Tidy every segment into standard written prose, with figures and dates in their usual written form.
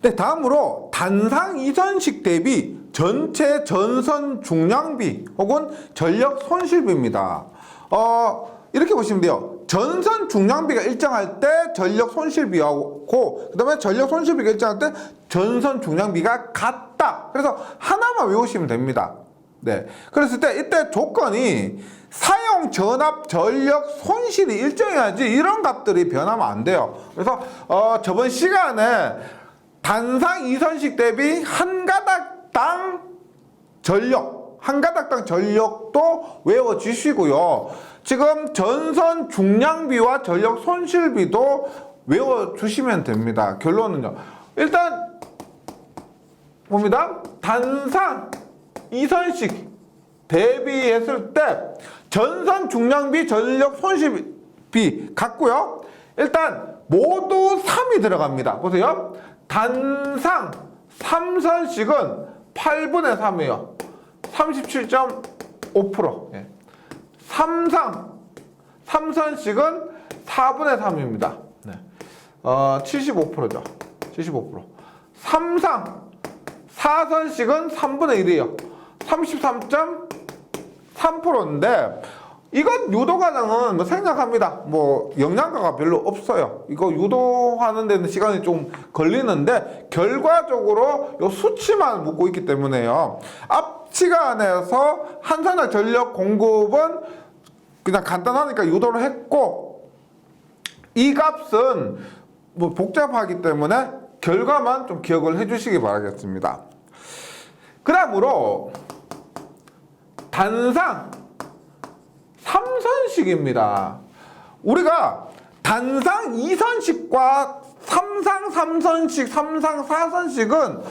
네, 다음으로 단상 이선식 대비 전체 전선 중량비 혹은 전력 손실비입니다. 이렇게 보시면 돼요. 전선 중량비가 일정할 때 전력 손실비하고 그다음에 전력 손실비가 일정할 때 전선 중량비가 같다. 그래서 하나만 외우시면 됩니다. 네. 그랬을 때 이때 조건이 사용 전압 전력 손실이 일정해야지 이런 값들이 변하면 안 돼요. 그래서 저번 시간에 단상 이선식 대비 한 가닥당 전력, 한 가닥당 전력도 외워주시고요. 지금 전선 중량비와 전력 손실비도 외워주시면 됩니다. 결론은요. 일단 봅니다. 단상 이선식 대비했을 때 전선 중량비 전력 손실비 같고요. 일단 모두 3이 들어갑니다. 보세요. 단상 3선식은 8분의 3이에요. 37.5%. 예. 삼상 3선식은 4분의 3입니다. 네. 75%죠. 75%. 삼상 4선식은 3분의 1이에요. 33.3%인데 이건 유도과정은 생략합니다. 영양가가 별로 없어요. 이거 유도하는 데는 시간이 좀 걸리는데 결과적으로 요 수치만 묻고 있기 때문에요. 앞 시간에서 한산화 전력 공급은 그냥 간단하니까 유도를 했고 이 값은 복잡하기 때문에 결과만 좀 기억을 해주시기 바라겠습니다. 그 다음으로 단상 3선식입니다. 우리가 단상 2선식과 삼상 3선식, 삼상 4선식은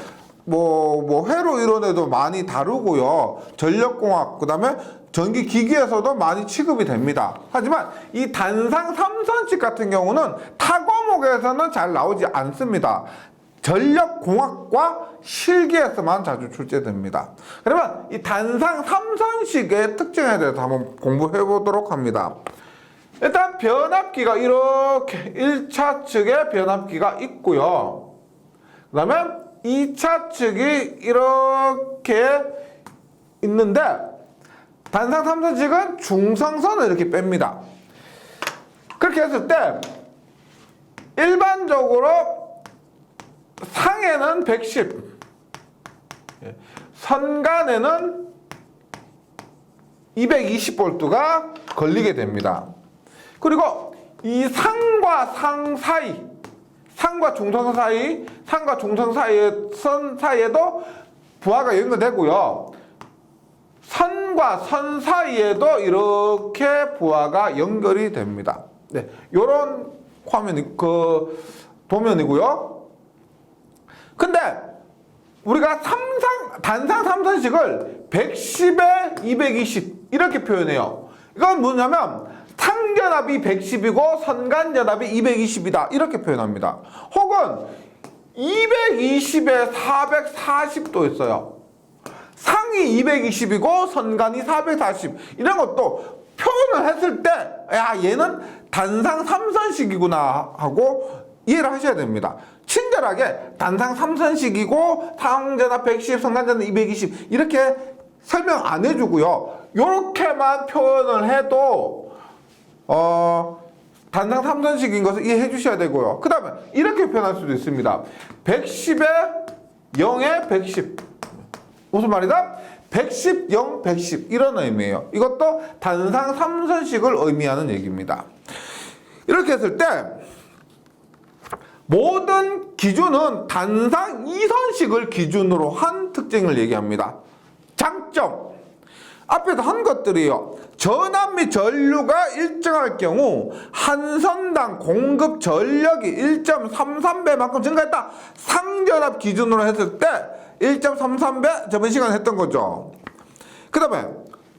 회로 이론에도 많이 다루고요. 전력공학, 그 다음에 전기기기에서도 많이 취급이 됩니다. 하지만 이 단상 3선식 같은 경우는 타 과목에서는 잘 나오지 않습니다. 전력공학과 실기에서만 자주 출제됩니다. 그러면 이 단상 3선식의 특징에 대해서 한번 공부해 보도록 합니다. 일단 변압기가 이렇게 1차 측에 변압기가 있고요. 그 다음에 2차 측이 이렇게 있는데 단상 3선식은 중성선을 이렇게 뺍니다. 그렇게 했을 때 일반적으로 상에는 110, 선간에는 220V가 걸리게 됩니다. 그리고 이 상과 상 사이, 상과 중성선 사이, 상과 중성선 선 사이에도 부하가 연결되고요. 선과 선 사이에도 이렇게 부하가 연결이 됩니다. 네, 요런 화면이 도면이고요. 근데 우리가 단상 3선식을 110에 220 이렇게 표현해요. 이건 뭐냐면 상전압이 110이고 선간전압이 220이다 이렇게 표현합니다. 혹은 220에 440도 있어요. 상이 220이고 선간이 440 이런 것도 표현을 했을 때 얘는 단상 3선식이구나 하고 이해를 하셔야 됩니다. 친절하게 단상 3선식이고 상전압 110, 선간전압 220 이렇게 설명 안 해주고요. 이렇게만 표현을 해도 단상 3선식인 것을 이해해 주셔야 되고요. 그 다음에 이렇게 표현할 수도 있습니다. 110에 0에 110 무슨 말이다? 110, 0, 110 이런 의미예요. 이것도 단상 3선식을 의미하는 얘기입니다. 이렇게 했을 때 모든 기준은 단상 2선식을 기준으로 한 특징을 얘기합니다. 장점 앞에서 한 것들이요. 전압 및 전류가 일정할 경우 한 선당 공급 전력이 1.33배만큼 증가했다. 상전압 기준으로 했을 때 1.33배 저번 시간에 했던 거죠. 그 다음에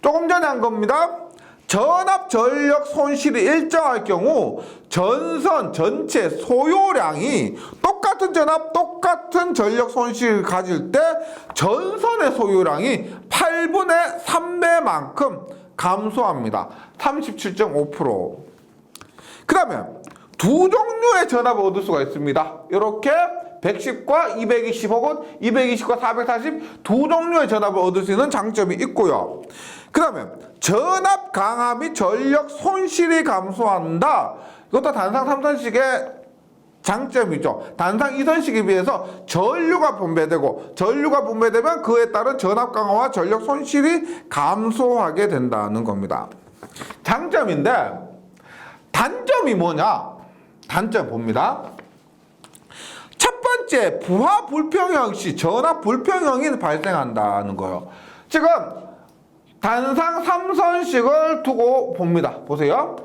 조금 전에 한 겁니다. 전압 전력 손실이 일정할 경우 전선 전체 소요량이 똑같은 전압 똑같은 전력 손실을 가질 때 전선의 소요량이 8분의 3배만큼 감소합니다. 37.5%. 그 다음에 두 종류의 전압을 얻을 수가 있습니다. 이렇게 110과 220 혹은 220과 440 두 종류의 전압을 얻을 수 있는 장점이 있고요. 그 다음에 전압 강화 및 전력 손실이 감소한다. 이것도 단상 3선식의 장점이죠. 단상 2선식에 비해서 전류가 분배되면 그에 따른 전압 강화와 전력 손실이 감소하게 된다는 겁니다. 장점인데 단점이 뭐냐? 단점 봅니다. 첫 번째, 부하 불평형 시 전압 불평형이 발생한다는 거예요. 지금 단상 3선식을 두고 봅니다. 보세요.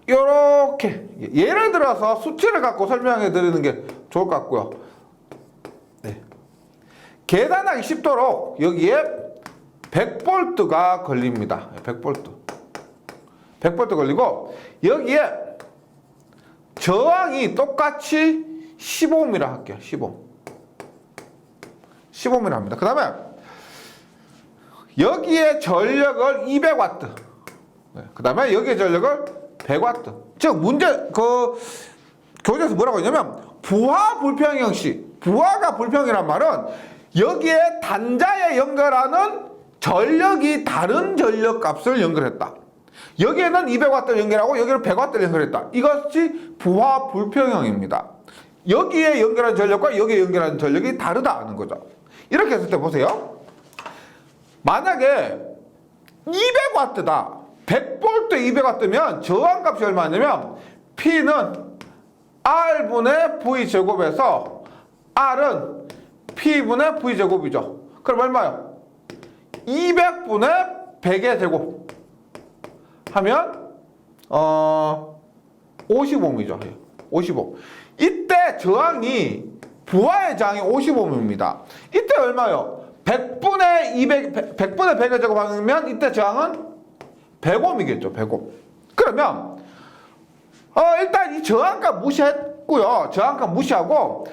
이렇게 예를 들어서 수치를 갖고 설명해 드리는 게 좋을 것 같고요. 네. 계산하기 쉽도록 여기에 100V가 걸립니다. 100V 걸리고 여기에 저항이 똑같이 15ohm이라 할게요. 15ohm이라 합니다. 그 다음에 여기에 전력을 200W, 그 다음에 여기에 전력을 100W. 즉 문제 교재에서 뭐라고 했냐면 부하 불평형 시, 부하가 불평이란 말은 여기에 단자에 연결하는 전력이 다른 전력 값을 연결했다. 여기에는 200W를 연결하고 여기는 100W를 연결했다. 이것이 부하 불평형입니다. 여기에 연결한 전력과 여기에 연결한 전력이 다르다는 거죠. 이렇게 했을 때 보세요. 만약에 200W다. 100V 200W면 저항값이 얼마냐면 P는 R분의 V제곱에서 R은 P분의 V제곱이죠. 그럼 얼마요? 200분의 100의 제곱 하면 50ohm이죠. 55. 이때 저항이 부하의 저항이 50ohm입니다. 이때 얼마요? 100분의 100의 제곱 하면 이때 저항은 100ohm이겠죠. 100ohm. 그러면 일단 이 저항값 무시했고요. 저항값 무시하고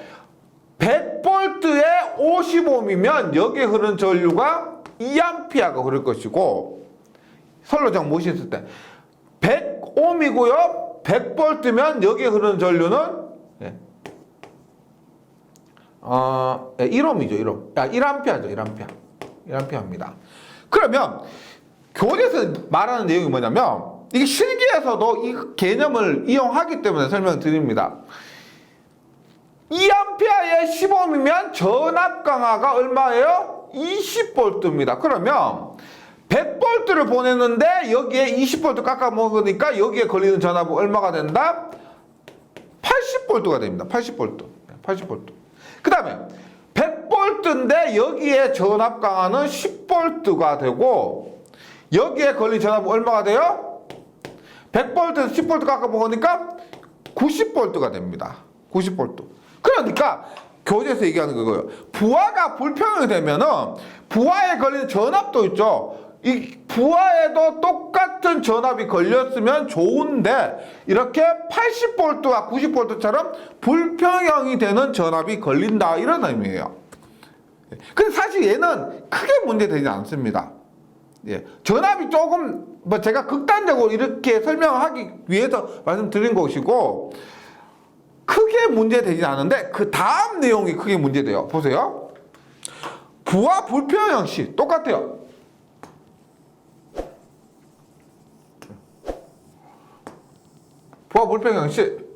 100V에 50ohm이면 여기에 흐르는 전류가 2A가 흐를 것이고 선로정 무시했을 때 100ohm이고요. 100V면 여기에 흐르는 전류는 1ohm이죠. 1ohm. 1A죠. 1A입니다. 그러면 교재에서 말하는 내용이 뭐냐면 이게 실기에서도 이 개념을 이용하기 때문에 설명드립니다. 2A에 15ohm이면 전압 강화가 얼마예요? 20V입니다. 그러면 100V를 보냈는데 여기에 20V 깎아 먹으니까 여기에 걸리는 전압은 얼마가 된다? 80V가 됩니다. 80V. 그 다음에 100V인데 여기에 전압 강화는 10V가 되고 여기에 걸린 전압은 얼마가 돼요? 100V에서 10V 깎아 먹으니까 90V가 됩니다. 90V. 그러니까 교재에서 얘기하는 거고요. 부하가 불평형이 되면은 부하에 걸리는 전압도 있죠. 이 부하에도 똑같은 전압이 걸렸으면 좋은데 이렇게 80V와 90V처럼 불평형이 되는 전압이 걸린다 이런 의미예요. 근데 사실 얘는 크게 문제되지 않습니다. 예. 전압이 조금 제가 극단적으로 이렇게 설명하기 위해서 말씀드린 것이고 크게 문제되지 않은데 그 다음 내용이 크게 문제돼요. 보세요. 부하 불평형 시 똑같아요. 부하 불평형 시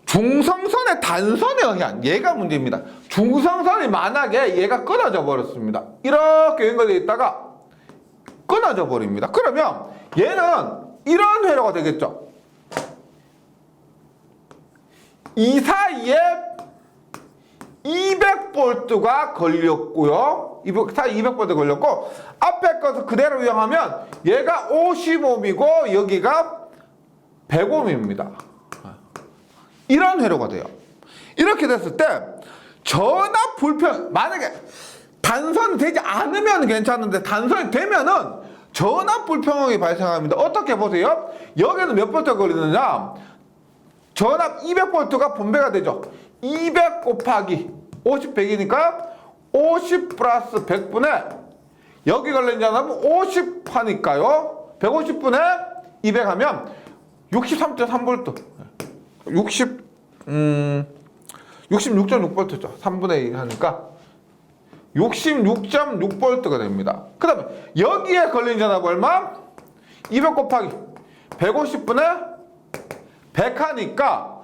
중성선의 단선에 의한 얘가 문제입니다. 중성선이 만약에 얘가 끊어져 버렸습니다. 이렇게 연결되어 있다가 끊어져 버립니다. 그러면 얘는 이런 회로가 되겠죠. 이 사이에 200V가 걸렸고요. 이 사이에 200V 걸렸고 앞에 것을 그대로 이용하면 얘가 50ohm이고 여기가 100ohm입니다. 이런 회로가 돼요. 이렇게 됐을 때 전압 불평 만약에 단선이 되지 않으면 괜찮은데 단선이 되면은 전압 불평형이 발생합니다. 어떻게 보세요? 여기는 몇 볼트가 걸리느냐? 전압 200V가 분배가 되죠. 200 곱하기 50, 100이니까 50 플러스 100분의 여기 걸린 전압은 50 하니까요. 150분에 200 하면 63.3V. 66.6V죠. 3분의 1 하니까 66.6V가 됩니다. 그 다음에 여기에 걸린 전압 얼마? 200 곱하기 150분에 100 하니까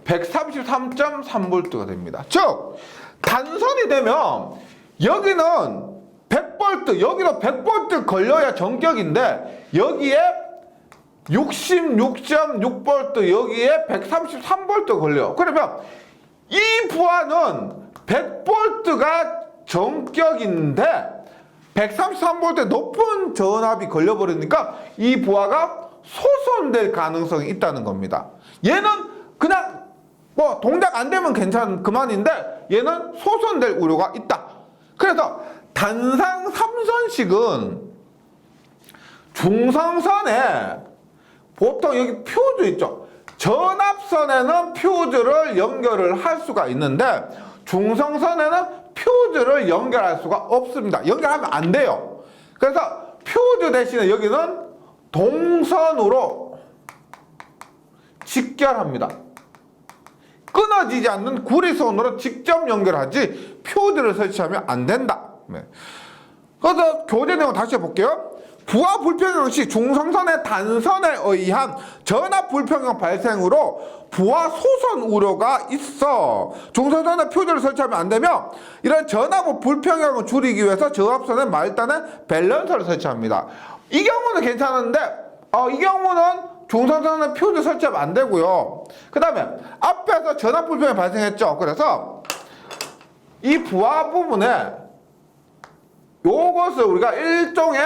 133.3V가 됩니다. 즉 단선이 되면 여기는 100V, 여기도 100V 걸려야 정격인데 여기에 66.6V, 여기에 133V 걸려요. 그러면 이 부하는 100V가 정격인데 133V 높은 전압이 걸려버리니까 이 부하가 소선될 가능성이 있다는 겁니다. 얘는 그냥 뭐 동작 안 되면 그만인데 얘는 소선될 우려가 있다. 그래서 단상 3선식은 중성선에 보통 여기 퓨즈 있죠. 전압선에는 퓨즈를 연결을 할 수가 있는데 중성선에는 퓨즈를 연결할 수가 없습니다. 연결하면 안 돼요. 그래서 퓨즈 대신에 여기는 동선으로 직결합니다. 끊어지지 않는 구리선으로 직접 연결하지 퓨즈를 설치하면 안 된다. 네. 그래서 교재 내용 다시 해볼게요. 부하 불평형 시 중성선의 단선에 의한 전압 불평형 발생으로 부하 소선 우려가 있어 중성선에 퓨즈를 설치하면 안 되며 이런 전압 불평형을 줄이기 위해서 저압선에 말단에 밸런서를 설치합니다. 이 경우는 괜찮은데 이 경우는 중성선에 퓨즈 설치하면 안 되고요. 그 다음에 앞에서 전압 불평형이 발생했죠. 그래서 이 부하 부분에 요것을 우리가 일종의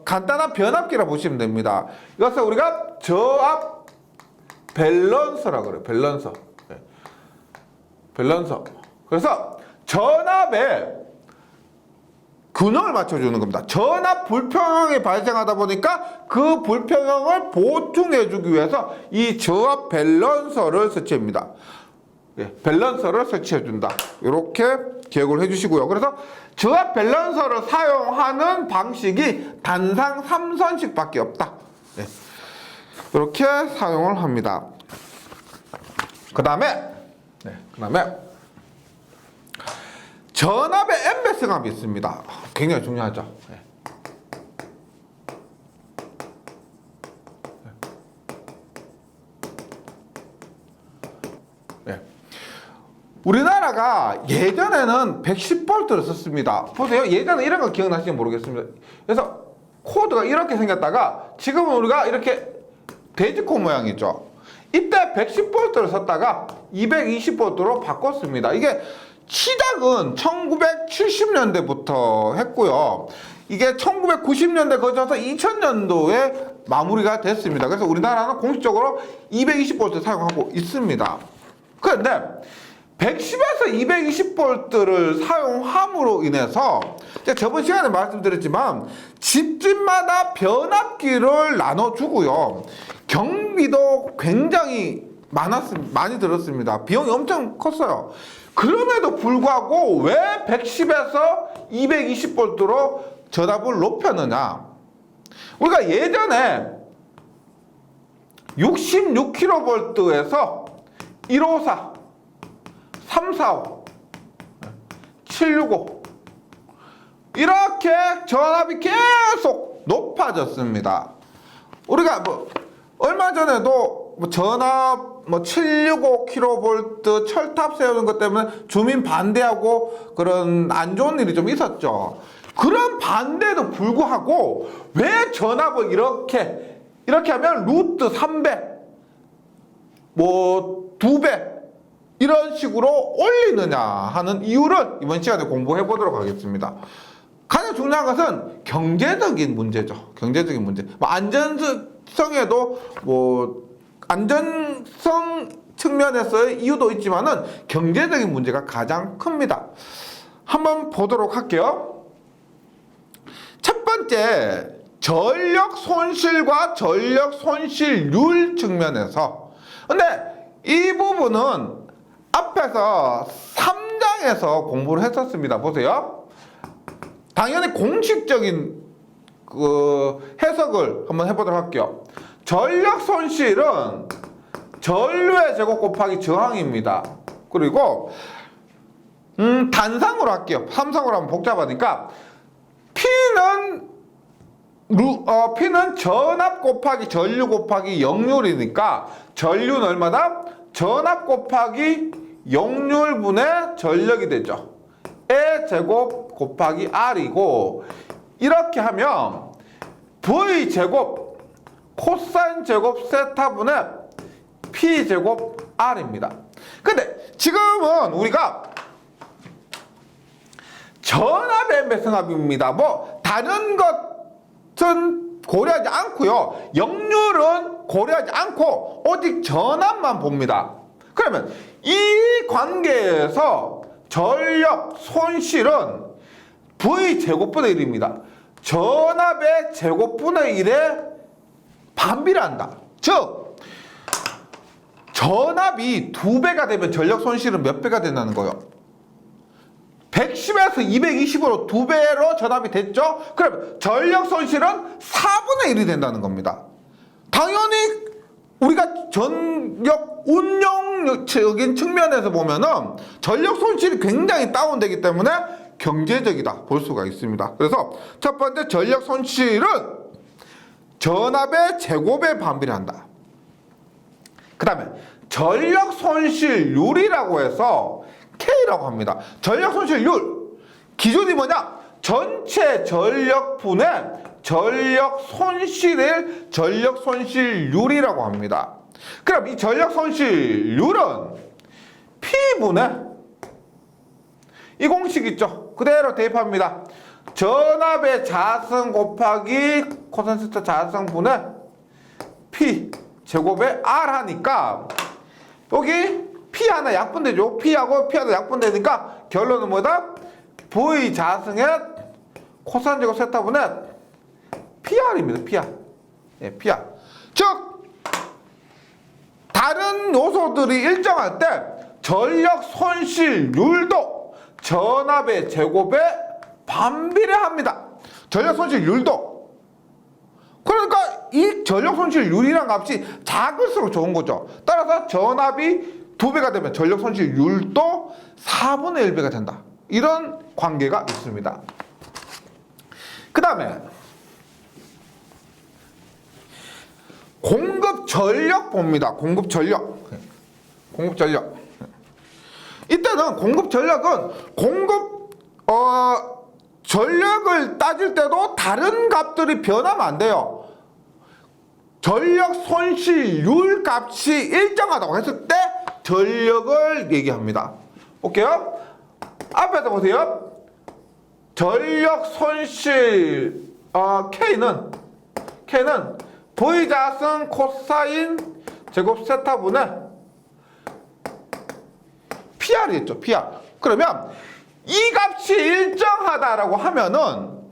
간단한 변압기라 보시면 됩니다. 이것을 우리가 저압 밸런서라고 그래요. 밸런서. 네. 밸런서. 그래서 전압에 균형을 맞춰주는 겁니다. 전압 불평형이 발생하다 보니까 그 불평형을 보충해주기 위해서 이 저압 밸런서를 설치합니다. 예, 밸런서를 설치해준다. 이렇게 기억을 해주시고요. 그래서 저압 밸런서를 사용하는 방식이 단상 3선식밖에 없다. 예, 이렇게 사용을 합니다. 그 다음에 전압의 N배승압이 있습니다. 굉장히 중요하죠. 예. 우리나라가 예전에는 110V를 썼습니다. 보세요. 예전에 이런 거 기억나시는지 모르겠습니다. 그래서 코드가 이렇게 생겼다가 지금은 우리가 이렇게 돼지코 모양이죠. 이때 110V를 썼다가 220V로 바꿨습니다. 이게 시작은 1970년대부터 했고요. 이게 1990년대 거쳐서 2000년도에 마무리가 됐습니다. 그래서 우리나라는 공식적으로 220V를 사용하고 있습니다. 그런데 110에서 220V를 사용함으로 인해서 제가 저번 시간에 말씀드렸지만 집집마다 변압기를 나눠주고요. 경비도 굉장히 많이 들었습니다. 비용이 엄청 컸어요. 그럼에도 불구하고 왜 110에서 220V로 전압을 높였느냐? 우리가 예전에 66kV에서 154 345, 765 이렇게 전압이 계속 높아졌습니다. 우리가 얼마 전에도 전압 765kV 철탑 세우는 것 때문에 주민 반대하고 그런 안 좋은 일이 좀 있었죠. 그런 반대에도 불구하고 왜 전압을 이렇게 하면 루트 3배, 2배 이런 식으로 올리느냐 하는 이유를 이번 시간에 공부해 보도록 하겠습니다. 가장 중요한 것은 경제적인 문제죠. 경제적인 문제. 안전성에도 안전성 측면에서의 이유도 있지만은 경제적인 문제가 가장 큽니다. 한번 보도록 할게요. 첫 번째, 전력 손실과 전력 손실률 측면에서. 근데 이 부분은 앞에서 3장에서 공부를 했었습니다. 보세요. 당연히 공식적인 그 해석을 한번 해보도록 할게요. 전력 손실은 전류의 제곱 곱하기 저항입니다. 그리고 단상으로 할게요. 삼상으로 하면 복잡하니까 P는 전압 곱하기 전류 곱하기 역률이니까 전류는 얼마다? 전압 곱하기 역률분의 전력이 되죠. E 제곱 곱하기 R이고, 이렇게 하면 V 제곱 코사인 제곱 세타분의 P 제곱 R입니다. 근데 지금은 우리가 전압의 매승압입니다. 뭐 다른 것은 고려하지 않고요. 역률은 고려하지 않고 오직 전압만 봅니다. 그러면 이 관계에서 전력 손실은 V 제곱분의 1입니다. 전압의 제곱분의 1에 반비례한다. 즉 전압이 2배가 되면 전력 손실은 몇 배가 된다는 거예요? 110에서 220으로 2배로 전압이 됐죠? 그럼 전력 손실은 4분의 1이 된다는 겁니다. 당연히 우리가 전력 운용적인 측면에서 보면은 전력 손실이 굉장히 다운되기 때문에 경제적이다 볼 수가 있습니다. 그래서 첫 번째 전력 손실은 전압의 제곱에 반비례한다. 그 다음에 전력 손실률이라고 해서 K라고 합니다. 전력 손실률 기준이 뭐냐? 전체 전력분의 전력 손실을 전력 손실률이라고 합니다. 그럼 이 전력 손실률은 P분의 이 공식 있죠? 그대로 대입합니다. 전압의 자승 곱하기 코사인 자승분의 P 제곱에 R 하니까 여기 P 하나 약분되죠. P하고 P 하나 약분되니까 결론은 뭐다? V 자승의 코사인 제곱 세타분의 PR입니다. PR. 예, PR. 즉 다른 요소들이 일정할 때 전력 손실률도 전압의 제곱에 반비례합니다. 전력 손실률도. 그러니까 이 전력 손실률이란 값이 작을수록 좋은 거죠. 따라서 전압이 2배가 되면 전력 손실률도 4분의 1배가 된다. 이런 관계가 있습니다. 그 다음에 공급 전력 봅니다. 공급 전력. 이때는 공급 전력은 전력을 따질 때도 다른 값들이 변하면 안 돼요. 전력 손실률 값이 일정하다고 했을 때 전력을 얘기합니다. 볼게요. 앞에서 보세요. 전력 손실 K는 V 자승 코사인 제곱 세타분의 PR이 있죠. PR. 그러면 이 값이 일정하다라고 하면은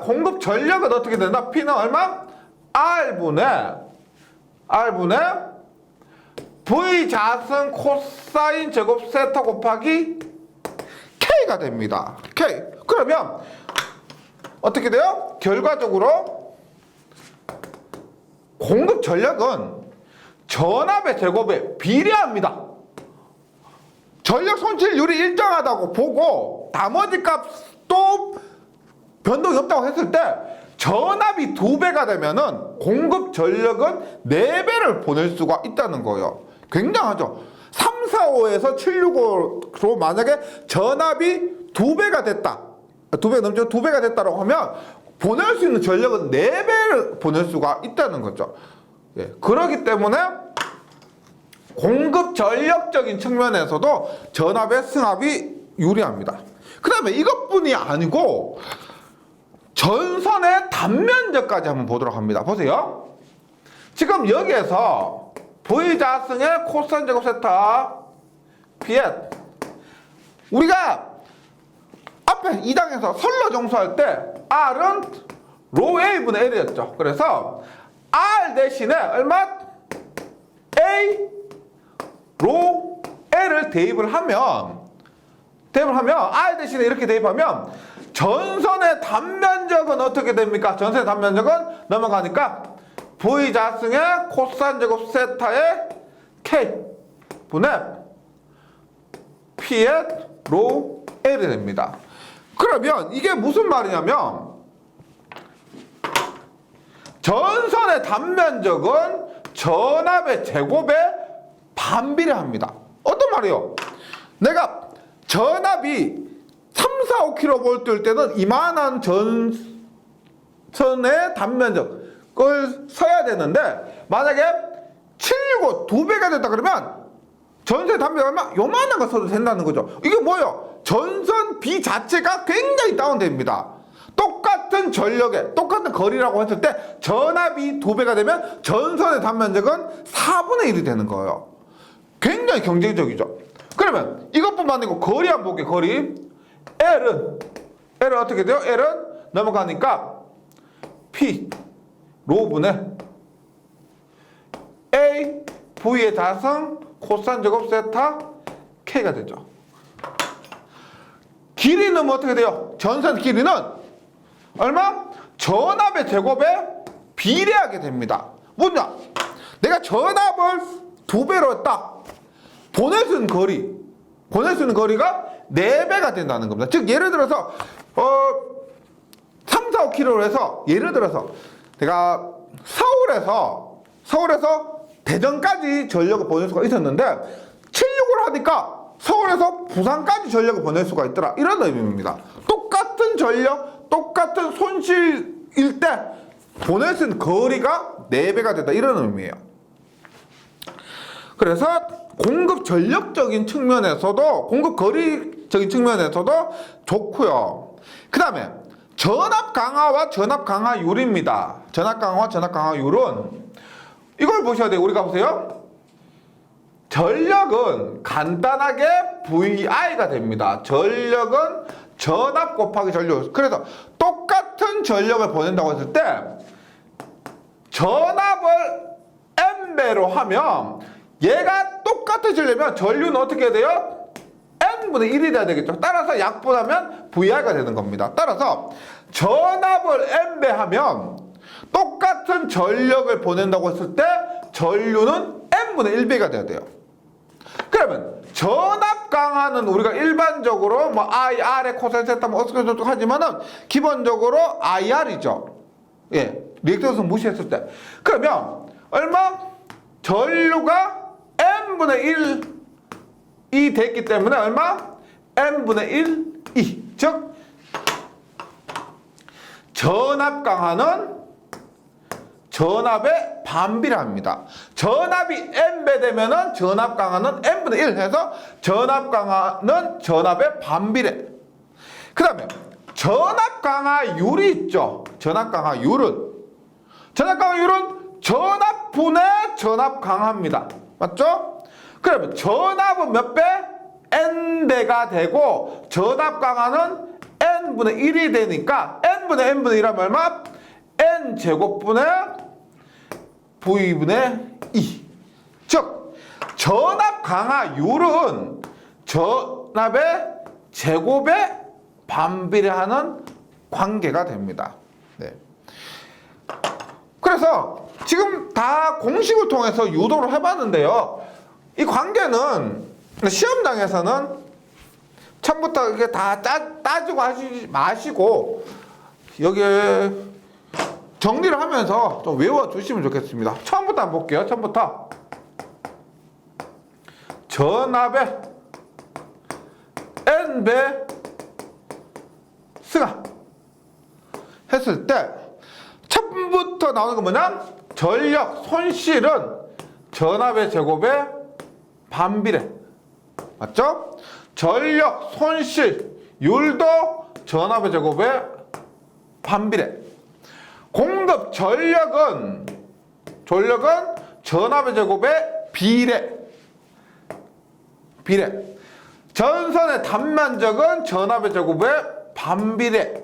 공급 전력은 어떻게 된다? P는 얼마? R분의 V 자승 코사인 제곱 세타 곱하기 K가 됩니다. K. 그러면 어떻게 돼요? 결과적으로 공급 전력은 전압의 제곱에 비례합니다. 전력 손실률이 일정하다고 보고 나머지 값도 변동이 없다고 했을 때 전압이 2배가 되면은 공급 전력은 4배를 보낼 수가 있다는 거예요. 굉장하죠. 3, 4, 5에서 7, 6, 5로 만약에 전압이 2배가 됐다. 2배 넘죠? 2배가 됐다고 하면 보낼 수 있는 전력은 4배를 보낼 수가 있다는 거죠. 예, 그렇기 때문에 공급 전력적인 측면에서도 전압의 승합이 유리합니다. 그 다음에 이것뿐이 아니고 전선의 단면적까지 한번 보도록 합니다. 보세요. 지금 여기에서 V 자승의 코사인 제곱 세타 P에 우리가 앞에 2장에서 선로 정수할 때 R은 로 A분의 L이었죠. 그래서 R 대신에 얼마? A 로 L을 대입을 하면 대입을 하면 I 대신에 이렇게 대입하면 전선의 단면적은 어떻게 됩니까? 전선의 단면적은 넘어가니까 V 자승의 코사인 제곱 세타의 K 분의 P의 로 L이 됩니다. 그러면 이게 무슨 말이냐면 전선의 단면적은 전압의 제곱에 반비례합니다. 어떤 말이요? 내가 전압이 3, 4, 5kV일 때는 이만한 전선의 단면적을 써야 되는데 만약에 765 2배가 됐다 그러면 전선의 단면적이 요만한 거 써도 된다는 거죠. 이게 뭐예요? 전선 B 자체가 굉장히 다운됩니다. 똑같은 전력에 똑같은 거리라고 했을 때 전압이 2배가 되면 전선의 단면적은 4분의 1이 되는 거예요. 굉장히 경쟁적이죠. 그러면 이것뿐만 아니고 거리 한번 볼게요. 거리 L은 어떻게 돼요? L은 넘어가니까 P 로분의 A V의 자승 코사인 제곱 세타 K가 되죠. 길이는 뭐 어떻게 돼요? 전선 길이는 얼마? 전압의 제곱에 비례하게 됩니다. 뭐냐? 내가 전압을 2배로 딱 보낼 수 있는 거리가 4배가 된다는 겁니다. 즉 예를 들어서 3, 4, 5km로 해서 예를 들어서 내가 서울에서 대전까지 전력을 보낼 수가 있었는데 765를 하니까 서울에서 부산까지 전력을 보낼 수가 있더라. 이런 의미입니다. 똑같은 전력, 똑같은 손실일 때 보낼 수 있는 거리가 4배가 된다. 이런 의미예요. 그래서 공급 전력적인 측면에서도 공급 거리적인 측면에서도 좋고요. 그 다음에 전압 강화와 전압 강화율입니다. 전압 강화와 전압 강화율은 이걸 보셔야 돼요. 우리가 보세요. 전력은 간단하게 VI가 됩니다. 전력은 전압 곱하기 전력. 그래서 똑같은 전력을 보낸다고 했을 때 전압을 N배로 하면 얘가 똑같아지려면 전류는 어떻게 해야 돼요? N분의 1이 돼야 되겠죠. 따라서 약분하면 VI가 되는 겁니다. 따라서 전압을 N배 하면 똑같은 전력을 보낸다고 했을 때 전류는 N분의 1배가 돼야 돼요. 그러면 전압 강화는 우리가 일반적으로 뭐 IR의 코사인 세타 뭐 어떻게 하지만은 기본적으로 IR이죠. 예, 리액터에서 무시했을 때. 그러면 얼마? 전류가 N분의 1이 됐기 때문에 얼마? N분의 1이. 즉 전압 강화는 전압의 반비례합니다. 전압이 N배 되면은 전압 강화는 N분의 1 해서 전압 강화는 전압의 반비례. 그 다음에 전압 강화율이 있죠. 전압 강화율은 전압분의 전압 강화입니다. 맞죠? 그러면 전압은 몇 배? N배가 되고 전압 강화는 N분의 1이 되니까 N분의 N분의 1하면 얼마? N제곱분의 V분의 2. 즉 전압 강화율은 전압의 제곱에 반비례하는 관계가 됩니다. 네. 그래서 지금 다 공식을 통해서 유도를 해봤는데요. 이 관계는 시험장에서는 처음부터 이렇게 다 따지고 하시지 마시고 여기에 정리를 하면서 좀 외워주시면 좋겠습니다. 처음부터 한번 볼게요. 처음부터 전압의 N배 승하 했을 때 처음부터 나오는 건 뭐냐? 전력 손실은 전압의 제곱에 반비례. 맞죠? 전력 손실율도 전압의 제곱에 반비례. 공급 전력은 전압의 제곱에 비례. 전선의 단면적은 전압의 제곱에 반비례.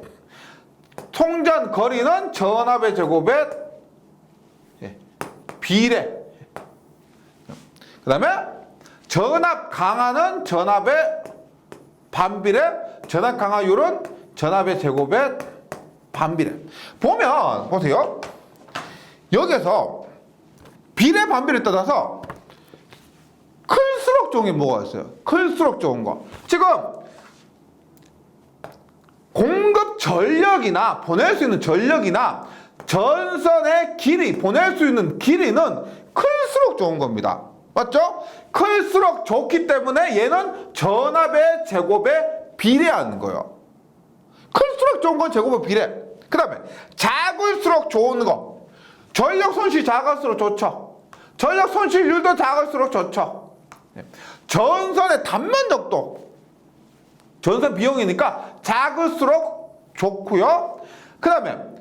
통전 거리는 전압의 제곱에 비례. 그 다음에 전압 강화는 전압의 반비례, 전압 강화율은 전압의 제곱의 반비례. 보면 보세요. 여기서 비례 반비례 떠나서 클수록 좋은 게 뭐가 있어요? 클수록 좋은 거. 지금 공급 전력이나 보낼 수 있는 전력이나 전선의 길이, 보낼 수 있는 길이는 클수록 좋은 겁니다. 맞죠? 클수록 좋기 때문에 얘는 전압의 제곱에 비례하는 거예요. 클수록 좋은 건 제곱의 비례. 그 다음에 작을수록 좋은 거. 전력 손실이 작을수록 좋죠. 전력 손실률도 작을수록 좋죠. 전선의 단면적도, 전선 비용이니까 작을수록 좋고요. 그 다음에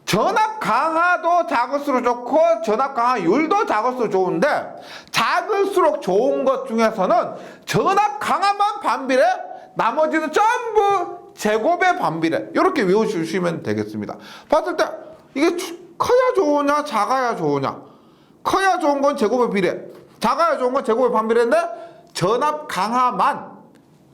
전압 강화도 작을수록 좋고 전압 강화율도 작을수록 좋은데, 작을수록 좋은 것 중에서는 전압 강화만 반비례, 나머지는 전부 제곱의 반비례. 이렇게 외워주시면 되겠습니다. 봤을 때 이게 커야 좋으냐 작아야 좋으냐. 커야 좋은 건 제곱의 비례, 작아야 좋은 건 제곱의 반비례인데 전압 강화만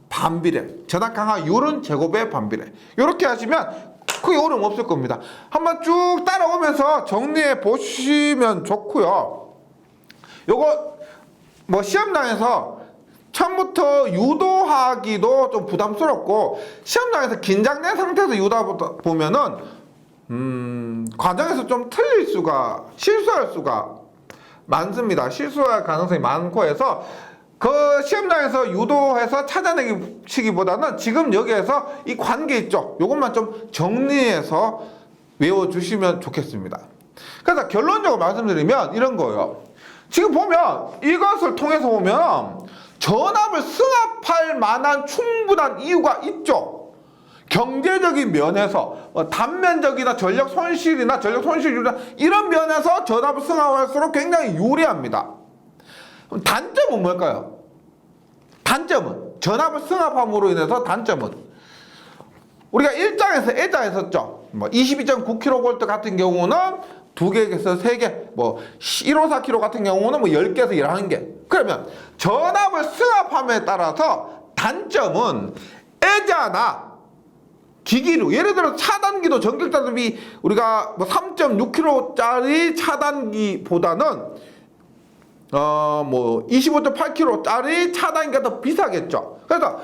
반비례, 전압 강화율은 제곱의 반비례. 이렇게 하시면 크게 어려움 없을 겁니다. 한번 쭉 따라오면서 정리해 보시면 좋고요. 요거 뭐 시험장에서 처음부터 유도하기도 좀 부담스럽고, 시험장에서 긴장된 상태에서 유도하다 보면은 과정에서 좀 틀릴 수가, 실수할 수가 많습니다. 실수할 가능성이 많고 해서 그 시험장에서 유도해서 찾아내기보다는 지금 여기에서 이 관계 있죠? 요것만 좀 정리해서 외워주시면 좋겠습니다. 그래서 결론적으로 말씀드리면 이런 거예요. 지금 보면 이것을 통해서 보면 전압을 승합할 만한 충분한 이유가 있죠. 경제적인 면에서 단면적이나 전력 손실이나 전력 손실이나 이런 면에서 전압을 승합할수록 굉장히 유리합니다. 그럼 단점은 뭘까요? 단점은, 전압을 승합함으로 인해서 단점은 우리가 1장에서 했었죠. 뭐 22.9kV 같은 경우는 2개에서 3개, 뭐 154kV 같은 경우는 뭐 10개에서 11개. 그러면 전압을 승합함에 따라서 단점은 애자나 기기류, 예를 들어 차단기도 전격자습이 우리가 뭐 3.6kV짜리 차단기보다는 뭐 25.8kg짜리 차단기가 더 비싸겠죠. 그래서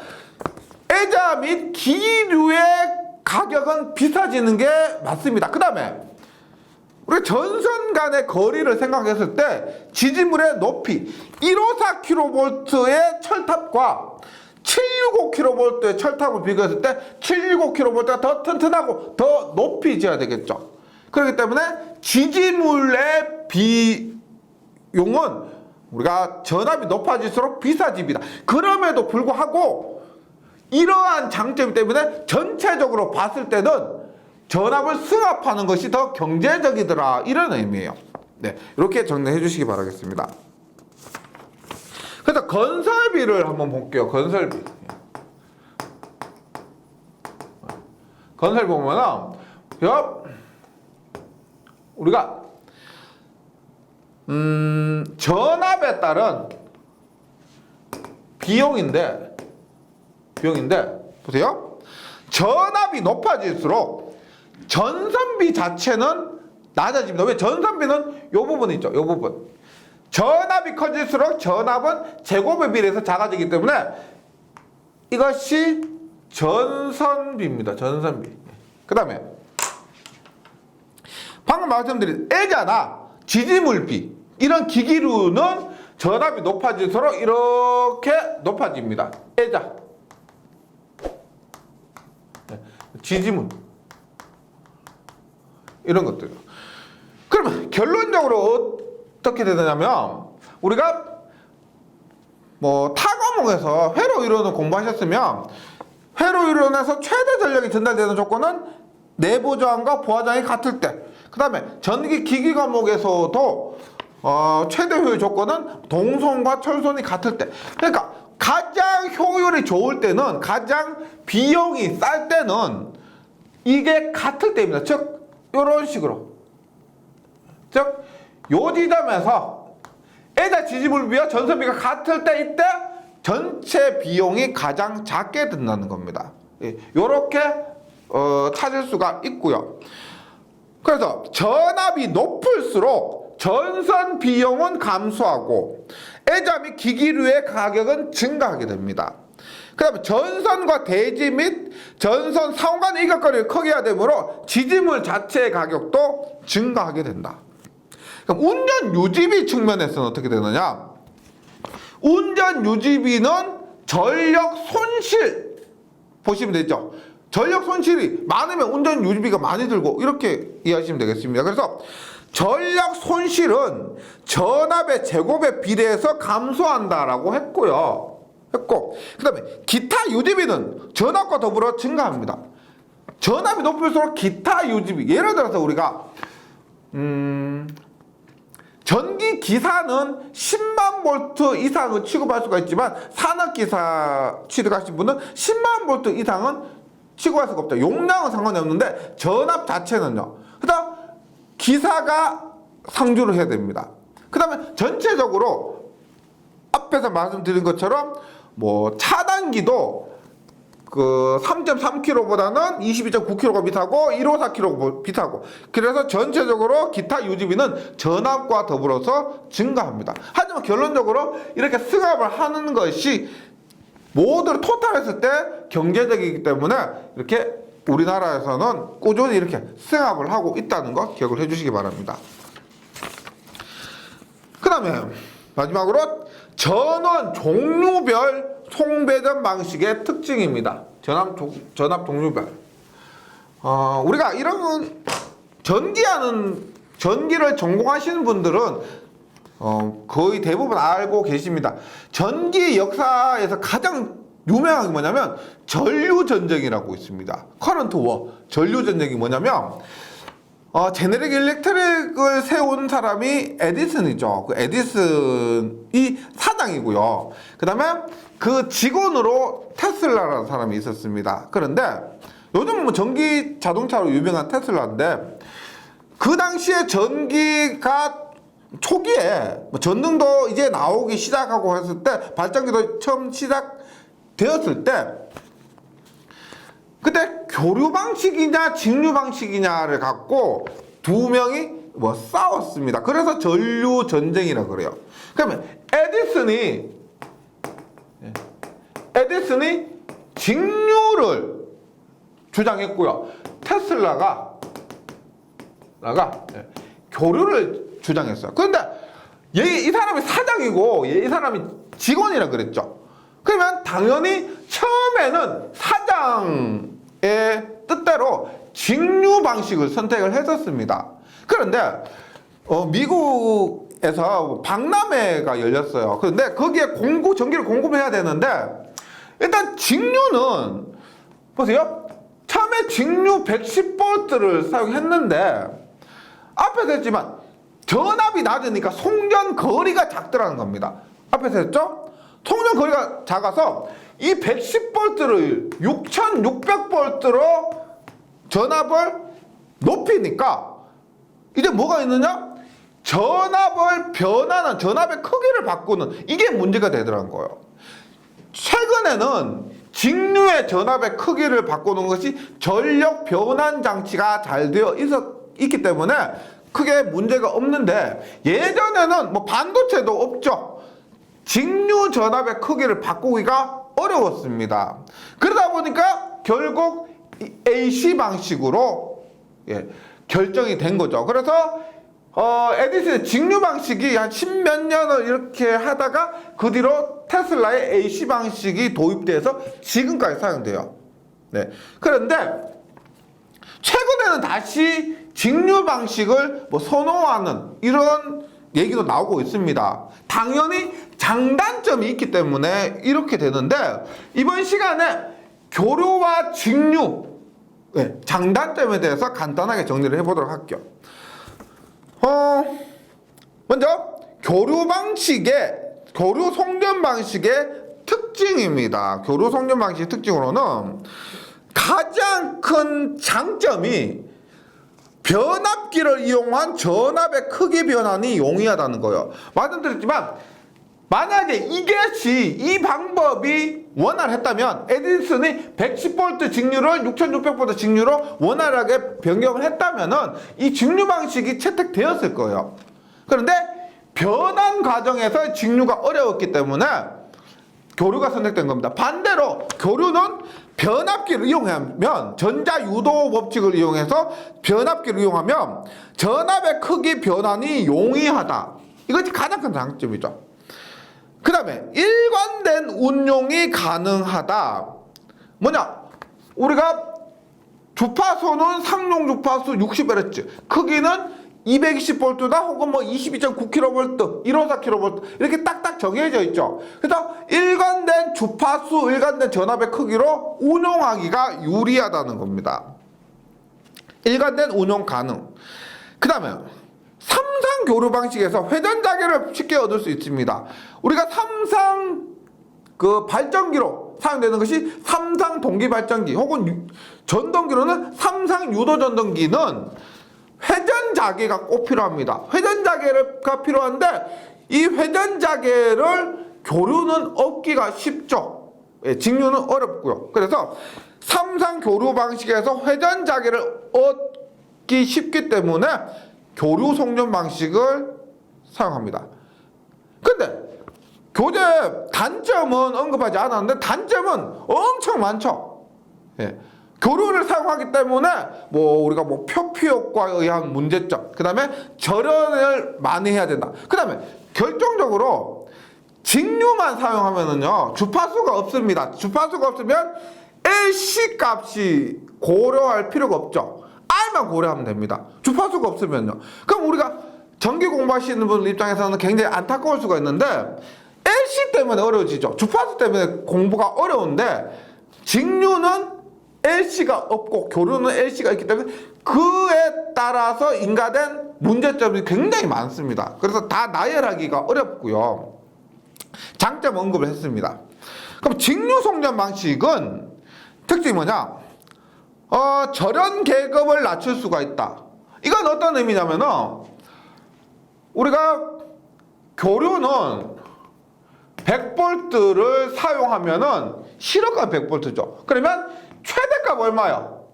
애자 및 기류의 가격은 비싸지는 게 맞습니다. 그 다음에 우리가 전선 간의 거리를 생각했을 때 지지물의 높이, 154kV의 철탑과 765kV의 철탑을 비교했을 때 765kV가 더 튼튼하고 더 높이 지어야 되겠죠. 그렇기 때문에 지지물의 비용은 우리가 전압이 높아질수록 비싸집니다. 그럼에도 불구하고 이러한 장점 때문에 전체적으로 봤을 때는 전압을 승합하는 것이 더 경제적이더라, 이런 의미예요. 네, 이렇게 정리해 주시기 바라겠습니다. 그래서 건설비를 한번 볼게요. 건설비. 건설비 보면은 우리가 전압에 따른 비용인데 보세요. 전압이 높아질수록 전선비 자체는 낮아집니다. 왜? 전선비는 요 부분 있죠. 요 부분. 전압이 커질수록 전압은 제곱에 비례해서 작아지기 때문에 이것이 전선비입니다. 전선비. 그 다음에 방금 말씀드린 애자나 지지물비, 이런 기기류는 전압이 높아질수록 이렇게 높아집니다. 애자, 지지물, 이런 것들. 그러면 결론적으로 어떻게 되냐면, 우리가 뭐 타과목에서 회로 이론을 공부하셨으면 회로 이론에서 최대 전력이 전달되는 조건은 내부 저항과 부하 저항이 같을 때, 그 다음에 전기 기기 과목에서도 최대 효율 조건은 동선과 철선이 같을 때. 그러니까 가장 효율이 좋을 때는, 가장 비용이 쌀 때는 이게 같을 때입니다. 즉 이런 식으로, 즉 요 지점에서 애자 지지물비와 전선비가 같을 때, 이때 전체 비용이 가장 작게 든다는 겁니다. 이렇게 찾을 수가 있고요. 그래서 전압이 높을수록 전선 비용은 감소하고 애자 및 기기류의 가격은 증가하게 됩니다. 그 다음에 전선과 대지 및 전선 상호 간의 이격거리가 크게 해야 되므로 지지물 자체의 가격도 증가하게 된다. 그럼 운전 유지비 측면에서는 어떻게 되느냐? 운전 유지비는 전력 손실 보시면 되죠. 전력 손실이 많으면 운전 유지비가 많이 들고 이렇게 이해하시면 되겠습니다. 그래서 전력 손실은 전압의 제곱에 비례해서 감소한다라고 했고 그 다음에 기타 유지비는 전압과 더불어 증가합니다. 전압이 높을수록 기타 유지비, 예를 들어서 우리가 전기 기사는 10만 볼트 이상을 취급할 수가 있지만 산업 기사 취득하신 분은 10만 볼트 이상은 취급할 수가 없다. 용량은 상관이 없는데 전압 자체는요. 그다음 기사가 상주를 해야 됩니다. 그다음에 전체적으로 앞에서 말씀드린 것처럼 뭐 차단기도 그 3.3kg보다는 22.9kg가 비싸고 154kg가 비싸고 그래서 전체적으로 기타 유지비는 전압과 더불어서 증가합니다. 하지만 결론적으로 이렇게 승합을 하는 것이 모두를 토탈했을 때 경제적이기 때문에 이렇게 우리나라에서는 꾸준히 이렇게 승합을 하고 있다는 거 기억을 해주시기 바랍니다. 그 다음에 마지막으로 전원 종류별 송배전 방식의 특징입니다. 전압 종류별. 우리가 이런 전기를 전공하시는 분들은 거의 대부분 알고 계십니다. 전기 역사에서 가장 유명한 게 뭐냐면 전류전쟁이라고 있습니다. 커런트 워. 전류전쟁이 뭐냐면 제네릭 일렉트릭을 세운 사람이 에디슨이죠. 그 에디슨이 사장이고요. 그 다음에 그 직원으로 테슬라라는 사람이 있었습니다. 그런데 요즘은 뭐 전기 자동차로 유명한 테슬라인데 그 당시에 전기가 초기에 뭐 전등도 이제 나오기 시작하고 했을 때 발전기도 처음 시작되었을 때 그때 교류 방식이냐 직류 방식이냐를 갖고 두 명이 뭐 싸웠습니다. 그래서 전류 전쟁이라 그래요. 그러면 에디슨이 직류를 주장했고요. 테슬라가 교류를 주장했어요. 그런데 이 사람이 사장이고 이 사람이 직원이라 그랬죠. 그러면 당연히 처음에는 사장의 뜻대로 직류 방식을 선택을 했었습니다. 그런데 미국에서 박람회가 열렸어요. 그런데 거기에 전기를 공급해야 되는데 일단 직류는 보세요. 처음에 직류 110V를 사용했는데 앞에서 했지만 전압이 낮으니까 송전 거리가 작더라는 겁니다. 앞에서 했죠? 송전 거리가 작아서 이 110V를 6600V로 전압을 높이니까 이제 뭐가 있느냐? 전압을 변하는 전압의 크기를 바꾸는 이게 문제가 되더라는 거예요. 최근에는 직류의 전압의 크기를 바꾸는 것이 전력 변환 장치가 잘 되어 있기 때문에 크게 문제가 없는데 예전에는 뭐 반도체도 없죠. 직류 전압의 크기를 바꾸기가 어려웠습니다. 그러다 보니까 결국 AC 방식으로 결정이 된 거죠. 그래서 에디슨의 직류 방식이 한 10몇 년을 이렇게 하다가 그 뒤로 테슬라의 AC 방식이 도입돼서 지금까지 사용돼요. 네. 그런데 최근에는 다시 직류 방식을 뭐 선호하는 이런 얘기도 나오고 있습니다. 당연히 장단점이 있기 때문에 이렇게 되는데 이번 시간에 교류와 직류 장단점에 대해서 간단하게 정리를 해보도록 할게요. 먼저 교류 송전 방식의 특징입니다. 교류 송전 방식의 특징으로는 가장 큰 장점이 변압기를 이용한 전압의 크기 변환이 용이하다는 거예요. 말씀드렸지만 만약에 이 방법이 원활했다면 에디슨이 110V 직류를 6600V 직류로 원활하게 변경을 했다면은 이 직류 방식이 채택되었을 거예요. 그런데 변환 과정에서 직류가 어려웠기 때문에 교류가 선택된 겁니다. 반대로 교류는 변압기를 이용하면, 전자유도 법칙을 이용해서 변압기를 이용하면 전압의 크기 변환이 용이하다. 이것이 가장 큰 장점이죠. 그 다음에 일관된 운용이 가능하다. 뭐냐? 우리가 주파수는 상용 주파수 60Hz, 크기는 220V다 혹은 뭐 22.9kV, 154kV 이렇게 딱딱 정해져 있죠. 그래서 일관된 주파수, 일관된 전압의 크기로 운용하기가 유리하다는 겁니다. 일관된 운용 가능. 그 다음에 삼상 교류 방식에서 회전 자계를 쉽게 얻을 수 있습니다. 우리가 삼상 그 발전기로 사용되는 것이 삼상 동기 발전기 혹은 전동기로는 삼상 유도 전동기는 회전 자계가 꼭 필요합니다. 회전 자계가 필요한데 이 회전 자계를 교류는 얻기가 쉽죠. 직류는 어렵고요. 그래서 삼상 교류 방식에서 회전 자계를 얻기 쉽기 때문에 교류 송전 방식을 사용합니다. 근데 교재 단점은 언급하지 않았는데 단점은 엄청 많죠. 교류를 사용하기 때문에 우리가 표피 효과에 의한 문제점, 그 다음에 절연을 많이 해야 된다. 그 다음에 결정적으로 직류만 사용하면은요 주파수가 없습니다. 주파수가 없으면 LC 값이 고려할 필요가 없죠. R만 고려하면 됩니다. 주파수가 없으면요. 그럼 우리가 전기 공부하시는 분들 입장에서는 굉장히 안타까울 수가 있는데 LC 때문에 어려워지죠. 주파수 때문에 공부가 어려운데 직류는 LC가 없고 교류는 LC가 있기 때문에 그에 따라서 인가된 문제점이 굉장히 많습니다. 그래서 다 나열하기가 어렵고요. 장점 언급을 했습니다. 그럼 직류 송전 방식은 특징이 뭐냐? 절연 계급을 낮출 수가 있다. 이건 어떤 의미냐면은 우리가 교류는 100V를 사용하면은 실효값 100V죠. 그러면 최대값 얼마요?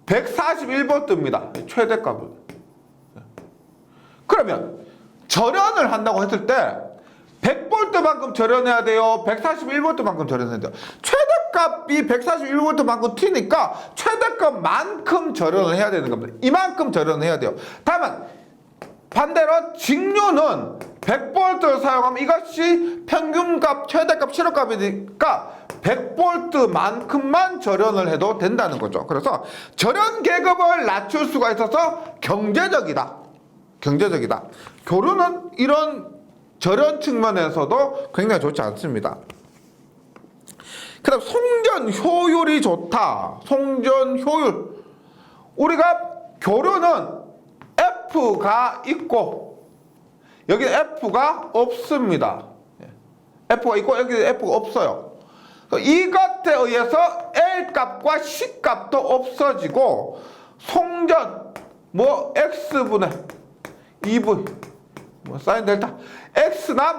141V입니다. 최대값은. 그러면 절연을 한다고 했을 때 100V만큼 절연해야 돼요? 141V만큼 절연해야 돼요? 최대값이 141V만큼 튀니까 최대값만큼 절연을 해야 되는 겁니다. 이만큼 절연을 해야 돼요. 다만 반대로 직류는 100V를 사용하면 이것이 평균값, 최대값, 실효값이니까 100V만큼만 절연을 해도 된다는 거죠. 그래서 절연 계급을 낮출 수가 있어서 경제적이다. 경제적이다. 교류는 이런 절연 측면에서도 굉장히 좋지 않습니다. 그 다음 송전 효율이 좋다. 송전 효율. 우리가 교류는 F가 있고 여기 F가 없습니다. F가 있고 여기 F가 없어요. 이것에 의해서 L 값과 C 값도 없어지고 송전 X분의 2V 사인 델타 X나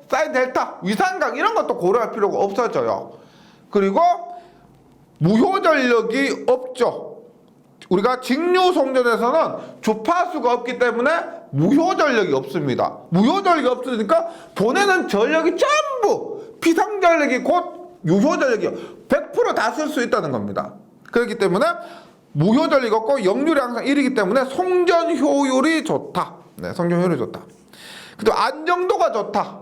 사인 델타 위상각 이런 것도 고려할 필요가 없어져요. 그리고 무효 전력이 없죠. 우리가 직류 송전에서는 주파수가 없기 때문에 무효 전력이 없습니다. 무효 전력이 없으니까 보내는 전력이 전부 비상 전력이 곧 유효 전력이요. 100% 다 쓸 수 있다는 겁니다. 그렇기 때문에 무효 전력이 없고 역률이 항상 1이기 때문에 송전 효율이 좋다. 네, 송전 효율이 좋다. 그리고 안정도가 좋다.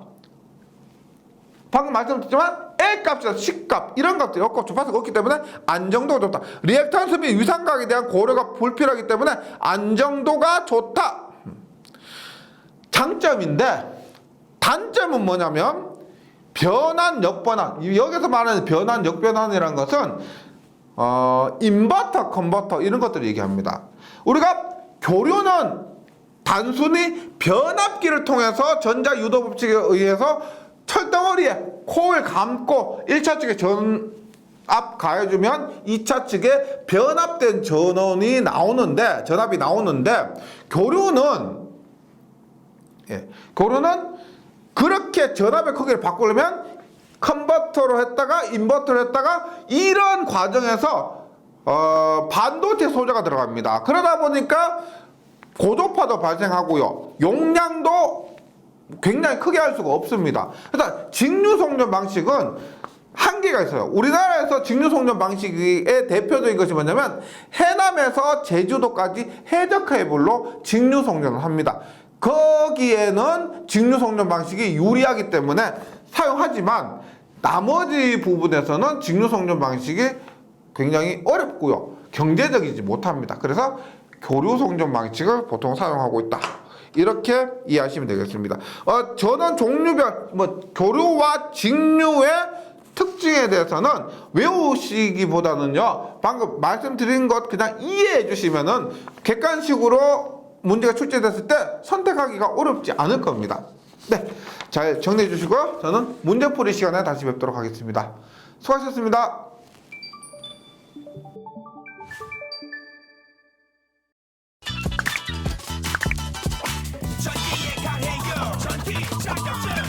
방금 말씀드렸지만 L 값이나 C 값 이런 값들이 없고 주파수가 없기 때문에 안정도가 좋다. 리액턴스 및 위상각에 대한 고려가 불필요하기 때문에 안정도가 좋다. 장점인데 단점은 뭐냐면 변환, 역변환. 여기서 말하는 변환, 역변환이라는 것은 인버터, 컨버터 이런 것들을 얘기합니다. 우리가 교류는 단순히 변압기를 통해서 전자유도 법칙에 의해서 철덩어리에 코를 감고 1차 측에 전압 가해주면 2차 측에 변압된 전압이 나오는데 교류는 그렇게 전압의 크기를 바꾸려면 컨버터로 했다가 인버터로 했다가 이런 과정에서 반도체 소재가 들어갑니다. 그러다 보니까 고도파도 발생하고요. 용량도 굉장히 크게 할 수가 없습니다. 그래서 직류송전 방식은 한계가 있어요. 우리나라에서 직류송전 방식의 대표적인 것이 뭐냐면 해남에서 제주도까지 해저 케이블로 직류송전을 합니다. 거기에는 직류송전 방식이 유리하기 때문에 사용하지만 나머지 부분에서는 직류송전 방식이 굉장히 어렵고요. 경제적이지 못합니다. 그래서 교류송전 방식을 보통 사용하고 있다. 이렇게 이해하시면 되겠습니다. 저는 종류별 교류와 직류의 특징에 대해서는 외우시기보다는요, 방금 말씀드린 것 그냥 이해해 주시면은 객관식으로 문제가 출제됐을 때 선택하기가 어렵지 않을 겁니다. 네, 잘 정리해 주시고요. 저는 문제풀이 시간에 다시 뵙도록 하겠습니다. 수고하셨습니다. 전기에 강해요 전기 자격증